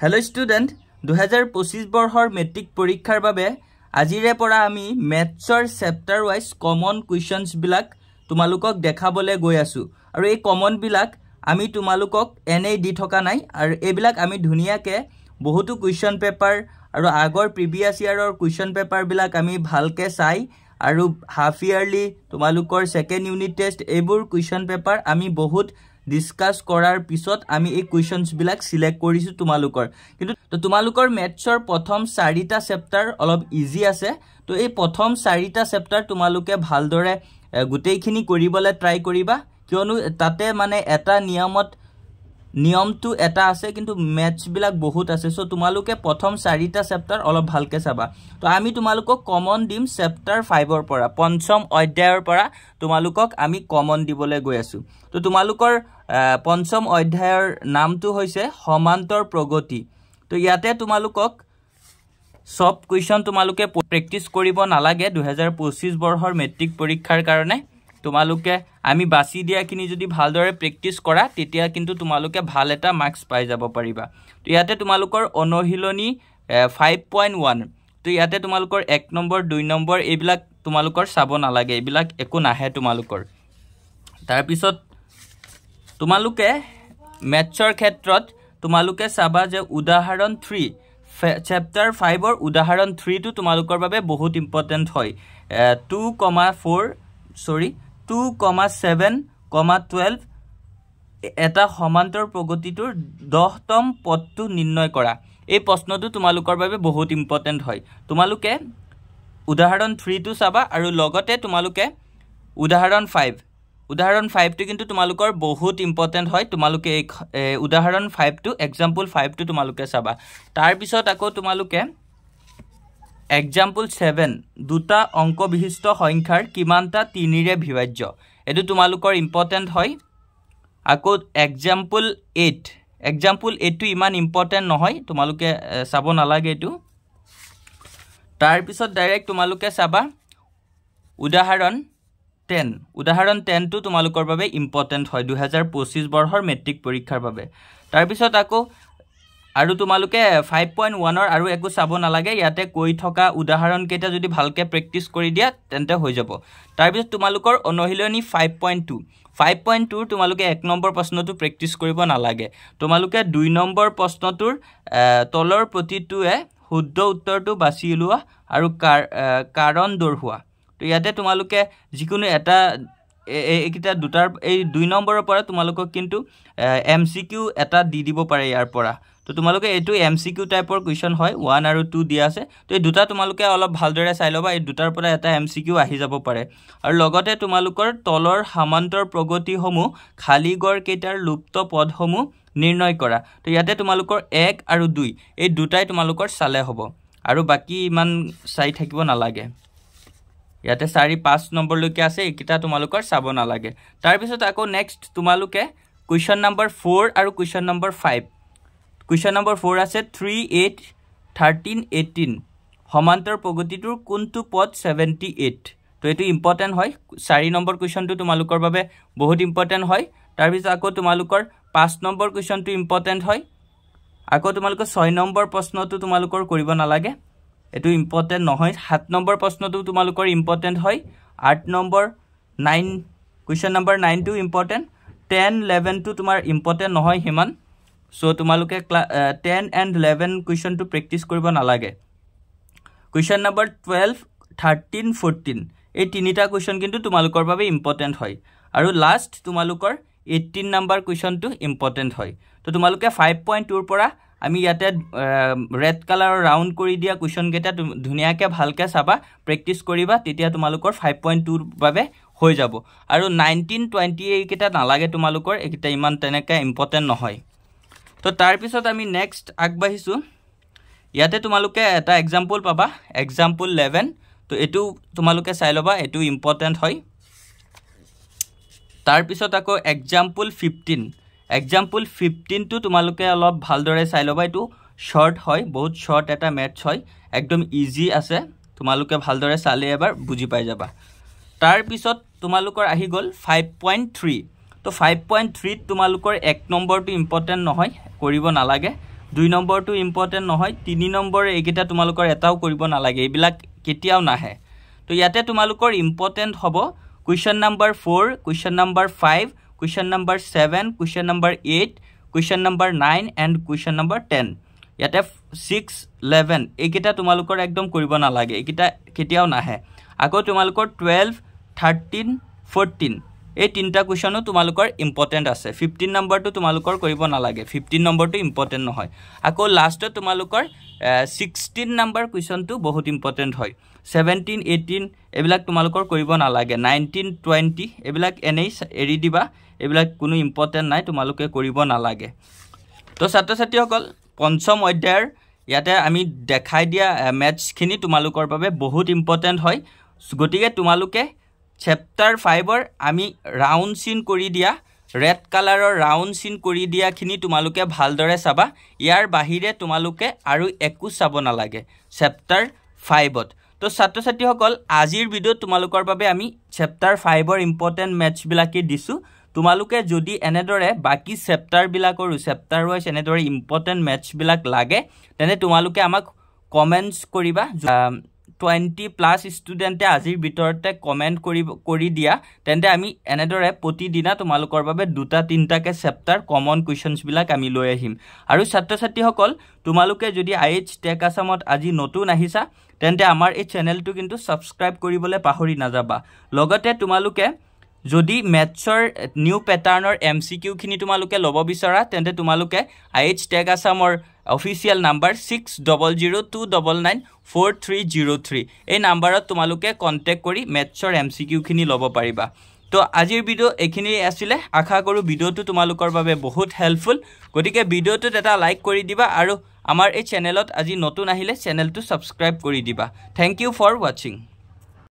Hello student, 2025 বৰ্ষৰ matric পৰীক্ষাৰ বাবে আজিৰে পৰা আমি মেথছৰ চেপ্টাৰ ওয়াইজ কমন কুৱেশ্যনছ বিলাক তোমালোকক দেখাবলৈ গৈ আছো আৰু এই কমন বিলাক আমি তোমালোকক এনে দি থকা নাই আৰু এইবিলাক আমি ধুনিয়াকে বহুতো কুৱেশ্যন পেপাৰ আৰু আগৰ প্ৰিভিয়াস ইয়াৰৰ কুৱেশ্যন পেপাৰ বিলাক আমি ভালকে চাই আৰু হাফ ইয়াৰলি তোমালোকৰ সেকেন্ড ইউনিট টেষ্ট এইবোৰ কুৱেশ্যন পেপাৰ আমি বহুত ডিসকাস কৰাৰ পিছত আমি এই কুৱেশ্যনছ বিলাক সিলেক্ট কৰিছো তোমালোকৰ কিন্তু তো তোমালোকৰ মেথছৰ প্ৰথম 4টা চেপ্টাৰ অলপ ইজি আছে তো এই প্ৰথম 4টা চেপ্টাৰ তোমালোকে ভালদৰে গুটেইখিনি কৰিবলৈ ট্ৰাই কৰিবা কিয়নো তাতে মানে এটা নিয়মটো এটা আছে কিন্তু মেথছ বিলাক বহুত আছে সো তোমালোকে প্ৰথম 4টা চেপ্টাৰ অলপ ভালকে চাবা তো আমি তোমালোকক কমন দিম চেপ্টাৰ 5 ৰ পৰা পঞ্চম অধ্যায়ৰ পৰা তোমালোকক আমি কমন দিবলৈ গৈ আছো তো তোমালোকৰ পঞ্চম অধ্যায়ৰ নামটো হৈছে সমান্তৰ প্ৰগতি তো ইয়াতে তোমালোকক সব কুৱেশ্যন তোমালোকে প্ৰেক্টিস কৰিব নালাগে 2025 বৰ্ষৰ মেট্ৰিক পৰীক্ষাৰ কাৰণে তোমালোকে আমি বাছি দিয়াখিনি যদি ভালদৰে প্ৰেক্টিস কৰা তেতিয়া কিন্তু তোমালোকে ভাল এটা মাৰ্কস পাই যাব পাৰিবা তো ইয়াতে তোমালোকৰ অনুশীলনী 5.1 তো ইয়াতে তোমালোকৰ 1 নম্বৰ 2 নম্বৰ এইবিলাক তোমালোকৰ চাব নালাগে এইবিলাক একো নাহে তোমালোকৰ তাৰ পিছত তোমালোকে মেথছৰ ক্ষেত্ৰত তোমালোকে চাবা যে উদাহৰণ 3 চেপ্টাৰ 5 ৰ উদাহৰণ 3 টো তোমালোকৰ বাবে বহুত ইম্পৰ্টেন্ট হয় 2,7,12 এটা সমান্তৰ প্ৰগতিটোৰ 10তম পদটো নিৰ্ণয় কৰা এই প্ৰশ্নটো তোমালোকৰ বাবে বহুত ইম্পৰ্টেন্ট হয় তোমালোকে উদাহৰণ 3 টো চাবা আৰু লগতে তোমালোকে উদাহৰণ 5 টো কিন্তু তোমালোকৰ বহুত ইম্পৰ্টেন্ট হয় তোমালোকে উদাহৰণ 5 টো এক্সাম্পল 5 টো তোমালোকে চাবা তাৰ পিছত আকৌ তোমালোকে এক্সাম্পল 7 দুটা অংক বিশিষ্ট সংখ্যাৰ কিমানটা 3 ৰে বিভাজ্য এটো তোমালোকৰ ইম্পৰ্টেন্ট হয় আকৌ এক্সাম্পল 8 টো ইমান ইম্পৰ্টেন্ট নহয় তোমালোকে চাব নালাগে এটো তাৰ পিছত ডাইৰেক্ট তোমালোকে চাবা উদাহৰণ 10 টো তোমালোকৰ বাবে ইম্পৰ্টেন্ট হয় 2025 বৰ্ষৰ মেট্ৰিক পৰীক্ষাৰ বাবে তাৰ পিছত আকৌ আৰু তোমালোকে 5.1 ৰ আৰু একো চাব নালাগে ইয়াতে কৈ থকা উদাহৰণ কেইটা যদি ভালকে প্ৰেক্টিস কৰি দিয়া তেন্তে হৈ যাব তাৰ পিছত তোমালোকৰ অনুশীলনী 5.2 তোমালোকে 1 নম্বৰ প্ৰশ্নটো প্ৰেক্টিস কৰিব নালাগে তোমালোকে 2 নম্বৰ প্ৰশ্নটোৰ তলৰ প্ৰতিটোৱে শুদ্ধ উত্তৰটো বাছি উলোৱা আৰু কাৰণ দৰ্হুৱা তো ইয়াতে তোমালোকে যিকোনো এটা এইকিটা দুটাৰ এই 2 নম্বৰৰ পৰা তোমালোকক কিন্তু এমসিকিউ এটা দি দিব পাৰে ইয়াৰ পৰা তো তোমালোকে এটো এমসিকিউ টাইপৰ কোৱেশ্চন হয় 1 আৰু 2 দিয়া আছে তো এই দুটা তোমালোকে অলপ ভালদৰে চাই লবা এই দুটাৰ পৰা এটা এমসিকিউ আহি যাব পাৰে আৰু লগতে তোমালোকৰ তলৰ সমান্তৰ প্ৰগতিসমূহ খালী গড় কেইটাৰ লুপ্ত পদসমূহ নিৰ্ণয় কৰা তো ইয়াতে তোমালোকৰ 1 আৰু 2 এই দুটাই তোমালোকৰ চালে হ'ব আৰু বাকি ইমান চাই থাকিব নালাগে ইয়াতে 4-5 নম্বৰ লৈকে আছে এইকিটা তোমালোকৰ চাব নালাগে তাৰ পিছত আকৌ নেক্সট তোমালোকে কুৱেশ্চন নম্বৰ 4 আৰু কুৱেশ্চন নম্বৰ 5 কুৱেশ্চন নম্বৰ 4 আছে 3 8 13 18 সমান্তৰ প্ৰগতিটোৰ কোনটো পদ 78 তো এটো ইম্পৰ্টেন্ট হয় 4 নম্বৰ কুৱেশ্চনটো তোমালোকৰ বাবে বহুত ইম্পৰ্টেন্ট হয় তাৰ পিছত আকৌ তোমালোকৰ 5 নম্বৰ কুৱেশ্চনটো ইম্পৰ্টেন্ট হয় আকৌ তোমালোকৰ 6 নম্বৰ প্ৰশ্নটো তোমালোকৰ কৰিব নালাগে এটো ইম্পৰ্টেন্ট নহয় 7 নম্বৰ প্ৰশ্নটো তোমালোকৰ ইম্পৰ্টেন্ট হয় 8 নম্বৰ 9 কুৱেশ্চন নম্বৰ 9 টো ইম্পৰ্টেন্ট 10 11 টো তোমাৰ ইম্পৰ্টেন্ট নহয় হিমান সো তোমালোকে 10 and 11 কুৱেশ্চন টো প্ৰেক্টিস কৰিব নালাগে কুৱেশ্চন নম্বৰ 12 13 14 এই তিনিটা কুৱেশ্চন কিন্তু তোমালোকৰ বাবে ইম্পৰ্টেন্ট হয় আৰু লাষ্ট তোমালোকৰ 18 নম্বৰ কুৱেশ্চন টো ইম্পৰ্টেন্ট হয় তো তোমালোকে 5.2 ৰ পৰা আমি ইয়াতে ৰেড কালাৰ ৰাউন্ড কৰি দিয়া কুৱেশ্চন কেটা ধুনিয়াকে ভালকে চাবা প্ৰেক্টিস কৰিবা তেতিয়া তোমালোকৰ 5.2 ৰ বাবে হৈ যাব আৰু 19 20 এই কেটা নালাগে তোমালোকৰ এইকিটা ইমান তেনেকা ইম্পৰ্টেন্ট নহয় তো তাৰ পিছত আমি নেক্সট আগবাঢ়িছো ইয়াতে তোমালোকে এটা এক্সাম্পল পাবা এক্সাম্পল 11 তো এটো তোমালোকে চাই লবা এটো ইম্পৰ্টেন্ট হয় তাৰ পিছত আকৌ এক্সাম্পল 15 টো তোমালোকে অলপ ভালদৰে চাই লবা এটো শৰ্ট হয় বহুত শৰ্ট এটা ম্যাথছ হয় একদম ইজি আছে তোমালোকে ভালদৰে চালে এবাৰ বুজি পাই যাবা তাৰ পিছত তোমালোকৰ আহি গল 5.3 তো 5.3 তোমালোকৰ 1 নম্বৰটো ইম্পৰ্টেন্ট নহয় কৰিব নালাগে 2 নম্বৰটো ইম্পৰ্টেন্ট নহয় 3 নম্বৰ এইকেইটা তোমালোকৰ এটাও কৰিব নালাগে এইবিলাক কেতিয়াও নাহে তো ইয়াতে তোমালোকৰ ইম্পৰ্টেন্ট হ'ব question number 4 question number 5 question number 7 question number 8 question number 9 and question number 10 ইয়াতে 6 11 এইকেইটা তোমালোকৰ একদম কৰিব নালাগে এইকেইটা কেতিয়াও নাহে আকৌ তোমালোকৰ 12 13 14 এই তিনটা কোৱেশ্যনও তোমালোকৰ ইম্পৰ্টেন্ট আছে 15 নম্বৰটো তোমালোকৰ কৰিব নালাগে 15 নম্বৰটো ইম্পৰ্টেন্ট নহয় আকৌ লাষ্টত তোমালোকৰ 16 নম্বৰ কোৱেশ্যনটো বহুত ইম্পৰ্টেন্ট হয় 17 18 এবিলাক তোমালোকৰ কৰিব নালাগে 19 20 এবিলাক এনেই এৰি দিবা এবিলাক কোনো ইম্পৰ্টেন্ট নাই তোমালোকে কৰিব নালাগে তো ছাত্ৰ ছাত্ৰীসকল পঞ্চম অধ্যায়ৰ ইয়াতে আমি দেখাই দিয়া ম্যাথছ খিনি তোমালোকৰ বাবে বহুত ইম্পৰ্টেন্ট হয় গতিকে তোমালোকে চ্যাপ্টাৰ 5 ৰ আমি ৰাউন্ড সিন কৰি দিয়া ৰেড কালাৰৰ ৰাউন্ড সিন কৰি দিয়া খিনি তোমালোকে ভালদৰে চাবা ইয়াৰ বাহিৰে তোমালোকে আৰু একো চাব নালাগে চ্যাপ্টাৰ 5 ত তো ছাত্ৰ ছাত্ৰীসকল আজিৰ ভিডিও তোমালোকৰ বাবে আমি চ্যাপ্টাৰ 5 ৰ ইম্পৰ্টেন্ট ম্যাথছ বিলাকে দিছো তোমালোকে যদি এনেদৰে বাকি চ্যাপ্টাৰ বিলাকৰ চ্যাপ্টাৰ ওয়াইজ এনেদৰে ইম্পৰ্টেন্ট ম্যাথছ বিলাক লাগে তেনে তোমালোকে আমাক কমেন্টস কৰিবা 20 প্লাস ষ্টুডেন্টে আজিৰ ভিতৰতে কমেন্ট কৰি দিয়া তেন্তে আমি এনেদৰে প্ৰতিদিনা তোমালোকৰ বাবে দুটা তিনটাকে চ্যাপ্টাৰ কমন কোৱেশ্যনছ বিলাক আমি লৈ আহিম আৰু ছাত্ৰ ছাত্ৰীসকল তোমালোকে যদি আইএইচ টেক আসামত আজি নতুন আহিছা তেন্তে আমাৰ এই চেনেলটো কিন্তু সাবস্ক্ৰাইব কৰিবলৈ পাহৰি নাযাবা লগতে তোমালোকে যদি ম্যাথছৰ নিউ প্যাটাৰ্নৰ এমসিকিউ খিনি তোমালোকে লব বিচৰা তেন্তে তোমালোকে আইএইচ টেক আসামৰ অফিচিয়েল নাম্বাৰ 6002994303 এই নাম্বাৰত তোমালোকে কন্টাক্ট কৰি ম্যাথছৰ এমসিকিউ খিনি লব পাৰিবা তো আজিৰ ভিডিও এখিনি আছিল আশা কৰো ভিডিওটো তোমালোকৰ বাবে বহুত হেল্পফুল গতিকে ভিডিওটোত এটা লাইক কৰি দিবা আৰু আমাৰ এই চেনেলত আজি নতুন আহিলে চেনেলটো সাবস্ক্ৰাইব কৰি দিবা থ্যাংক ইউ ফৰ ওয়াচিং